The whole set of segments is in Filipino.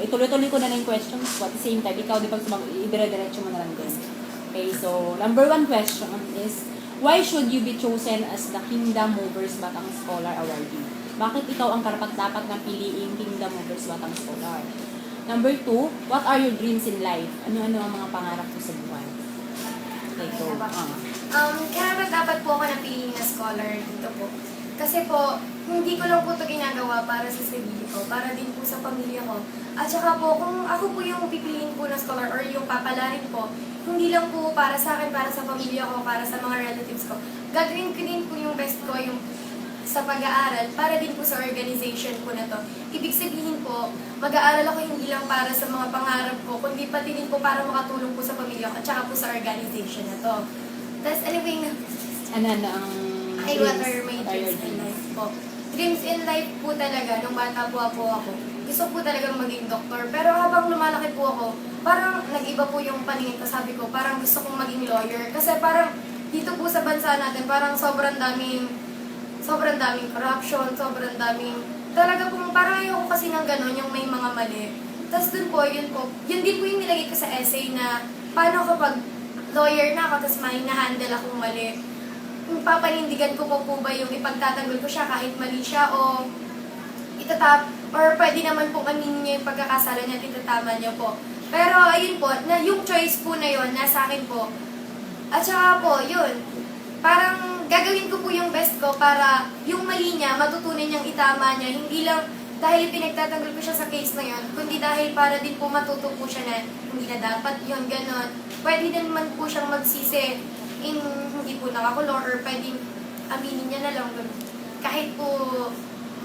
ituloy-tuloy ko na yung questions ko. At the same time, ikaw, di pag ibire-diretso mo na lang din. Okay, so, number 1 question is, why should you be chosen as the Kingdom Movers Batang Scholar Awardee? Bakit ikaw ang karapat-dapat na piliing Kingdom Movers Batang Scholar? Number 2, what are your dreams in life? Ano-ano ang mga pangarap mo sa buhay? Okay, so, Kaya dapat po ako napili na scholar dito po. Kasi po, hindi ko lang po ito ginagawa para sa sarili ko, para din po sa pamilya ko. At saka po, kung ako po yung pipiliin po na scholar or yung papalarin po, hindi lang po para sa akin, para sa pamilya ko, para sa mga relatives ko. Gagawin ko din po yung best ko yung sa pag-aaral para din po sa organization po na to. Ibig sabihin po, mag-aaral ako hindi lang para sa mga pangarap ko, kundi pati din po para makatulong po sa pamilya ko at saka po sa organization na to. Tapos anyway, ano ang what are my dreams in life po? Dreams in life po talaga, nung bata po ako, gusto po talagang maging doktor. Pero habang lumalaki po ako, parang nag-iba po yung paningin ko. Sabi ko, parang gusto kong maging lawyer. Kasi parang dito po sa bansa natin, parang sobrang daming corruption, sobrang daming, talaga po, parang ayoko kasi ng gano'n, yung may mga mali. Tapos dun po, yun din po yung nilagay ko sa essay na, paano kapag lawyer na ako, tapos may na-handle akong mali, papanindigan ko po ba yung ipagtatanggol ko siya kahit mali siya, o or pwede naman pong aminin niya yung pagkakasala niya at itatama niya po. Pero ayun po, na yung choice po na yun, nasa akin po. At saka po, yun, parang gagawin ko po yung best ko para yung mali niya, matutunan niyang itama niya. Hindi lang dahil pinagtatanggol ko siya sa case na yun, kundi dahil para din po matuto po siya na hindi na dapat yun, ganon. Pwede din man po siyang magsisi in hindi po nakakulong or pwedeng aminin niya na lang kahit po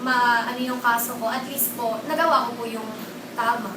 ano yung kaso ko, at least po, nagawa ko po yung tama.